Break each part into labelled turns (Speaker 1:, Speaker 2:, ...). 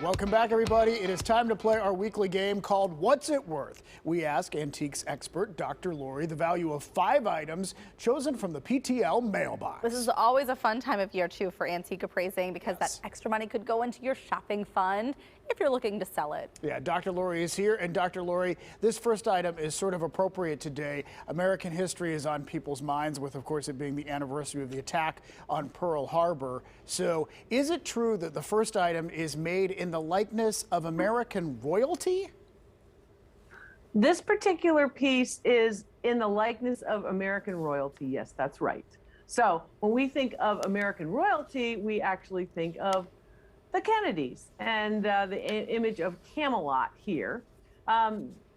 Speaker 1: Welcome back, everybody. It is time to play our weekly game called What's It Worth? We ask antiques expert Dr. Lori the value of 5 items chosen from the PTL mailbox.
Speaker 2: This is always a fun time of year, too, for antique appraising because that extra money could go into your shopping fund if you're looking to sell it.
Speaker 1: Yeah, Dr. Lori is here. And Dr. Lori, this first item is sort of appropriate today. American history is on people's minds with, of course, it being the anniversary of the attack on Pearl Harbor. So is it true that the first item is made in the likeness of American royalty?
Speaker 3: This particular piece is in the likeness of American royalty. Yes, that's right. So when we think of American royalty, we actually think of the Kennedys and the image of Camelot here.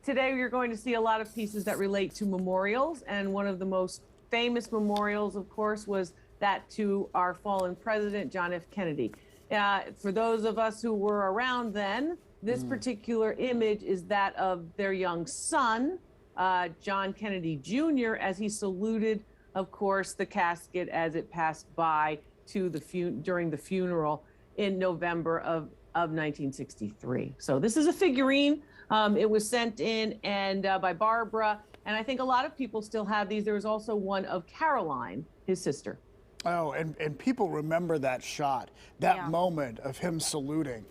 Speaker 3: Today, you're going to see a lot of pieces that relate to memorials. And one of the most famous memorials, of course, was that to our fallen president, John F. Kennedy. For those of us who were around then, this particular image is that of their young son, John Kennedy Jr., as he saluted, of course, the casket as it passed by to during the funeral in November of 1963. So this is a figurine. It was sent in and by Barbara, and I think a lot of people still have these. There was also one of Caroline, his sister.
Speaker 1: Oh, and people remember that shot, that moment of him saluting.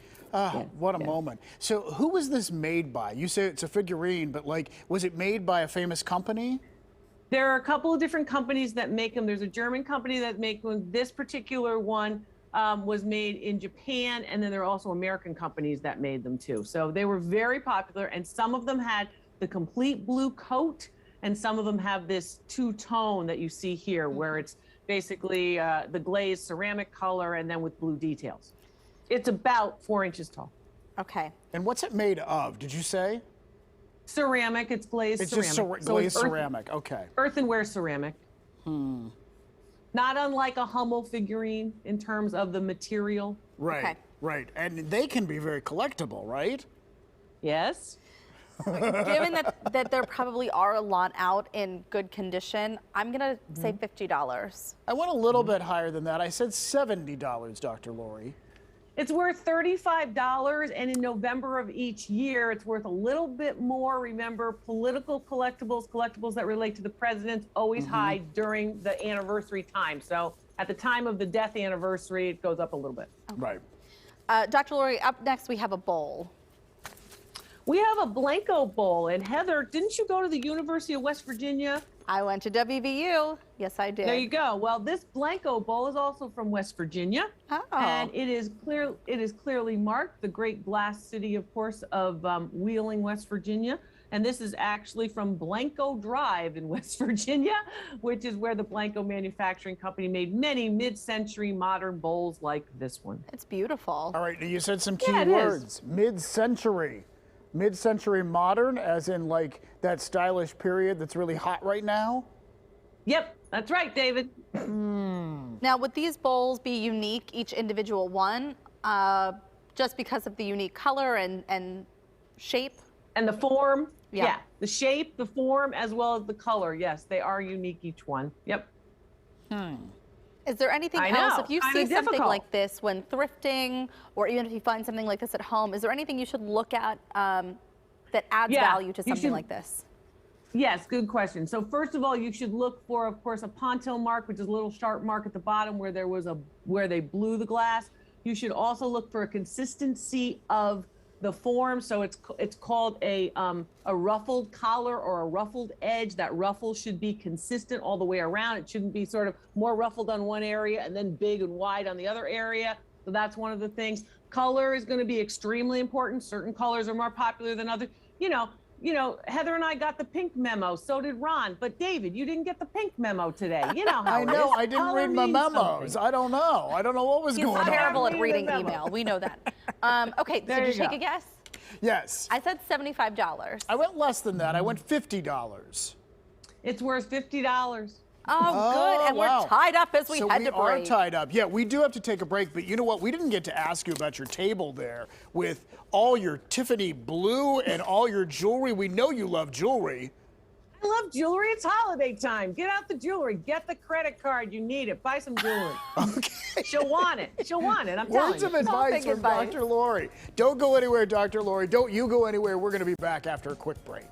Speaker 1: What a moment. So who was this made by? You say it's a figurine, but like, was it made by a famous company?
Speaker 3: There are a couple of different companies that make them. There's a German company that makes one. This particular one was made in Japan, and then there are also American companies that made them too. So they were very popular, and some of them had the complete blue coat, and some of them have this two-tone that you see here, where it's basically the glazed ceramic color and then with blue details. It's about 4 inches tall.
Speaker 2: Okay.
Speaker 1: And what's it made of, did you say?
Speaker 3: Ceramic, it's glazed ceramic.
Speaker 1: It's just glazed ceramic, okay.
Speaker 3: Earthenware ceramic. Not unlike a Hummel figurine in terms of the material.
Speaker 1: Right,
Speaker 2: Okay.
Speaker 1: right. And they can be very collectible, right?
Speaker 3: Yes.
Speaker 2: Given that there probably are a lot out in good condition, I'm going to say $50.
Speaker 1: I went a little bit higher than that. I said $70, Dr. Lori.
Speaker 3: It's worth $35, and in November of each year, it's worth a little bit more. Remember, political collectibles that relate to the presidents, always high during the anniversary time. So at the time of the death anniversary, it goes up a little bit.
Speaker 1: Right.
Speaker 2: Dr. Lori, up next we have a bowl.
Speaker 3: We have a Blanco bowl, and Heather, didn't you go to the University of West Virginia?
Speaker 2: I went to WVU. Yes, I did.
Speaker 3: There you go. Well, this Blanco bowl is also from West Virginia.
Speaker 2: Oh.
Speaker 3: And it is clearly marked, the great glass city, of course, of Wheeling, West Virginia. And this is actually from Blanco Drive in West Virginia, which is where the Blanco Manufacturing Company made many mid-century modern bowls like this one.
Speaker 2: It's beautiful.
Speaker 1: All right, you said some key
Speaker 3: Yeah, it
Speaker 1: words. Mid-century. Mid-century modern, as in like that stylish period that's really hot right now?
Speaker 3: Yep, that's right, David.
Speaker 2: Now, would these bowls be unique, each individual one, just because of the unique color and shape?
Speaker 3: And the form?
Speaker 2: Yeah.
Speaker 3: The shape, the form, as well as the color. Yes, they are unique, each one. Yep.
Speaker 2: Is there anything
Speaker 3: I
Speaker 2: else,
Speaker 3: know,
Speaker 2: if you
Speaker 3: kinda
Speaker 2: see something
Speaker 3: difficult.
Speaker 2: like this when thrifting, or even if you find something like this at home, is there anything you should look at that adds value to something like this?
Speaker 3: Yes, good question. So first of all, you should look for, of course, a pontil mark, which is a little sharp mark at the bottom where where they blew the glass. You should also look for a consistency of the form. So it's called a ruffled collar or a ruffled edge. That ruffle should be consistent all the way around. It shouldn't be sort of more ruffled on one area and then big and wide on the other area. So that's one of the things. Color is going to be extremely important. Certain colors are more popular than others. You know, Heather and I got the pink memo. So did Ron. But David, you didn't get the pink memo today. You know how
Speaker 1: I know. I didn't read my memos.
Speaker 3: Something.
Speaker 1: I don't know. I don't know what was going on.
Speaker 2: He's terrible at
Speaker 3: Read the
Speaker 2: reading
Speaker 3: memo.
Speaker 2: email. We know that. Okay, so did you take a guess?
Speaker 1: Yes.
Speaker 2: I said $75.
Speaker 1: I went less than that. I went $50.
Speaker 3: It's worth $50.
Speaker 2: Oh, good. And
Speaker 1: wow.
Speaker 2: we're tied up as we
Speaker 1: So
Speaker 2: head
Speaker 1: we
Speaker 2: to break.
Speaker 1: are tied up. Yeah, we do have to take a break, but you know what? We didn't get to ask you about your table there with all your Tiffany blue and all your jewelry. We know you love jewelry.
Speaker 3: I love jewelry. It's holiday time. Get out the jewelry. Get the credit card. You need it. Buy some jewelry.
Speaker 1: Okay.
Speaker 3: She'll want it. She'll want it. I'm telling
Speaker 1: Words
Speaker 3: you.
Speaker 1: of advice from
Speaker 2: advice.
Speaker 1: Dr. Lori. Don't go anywhere, Dr. Lori. Don't you go anywhere. We're going to be back after a quick break.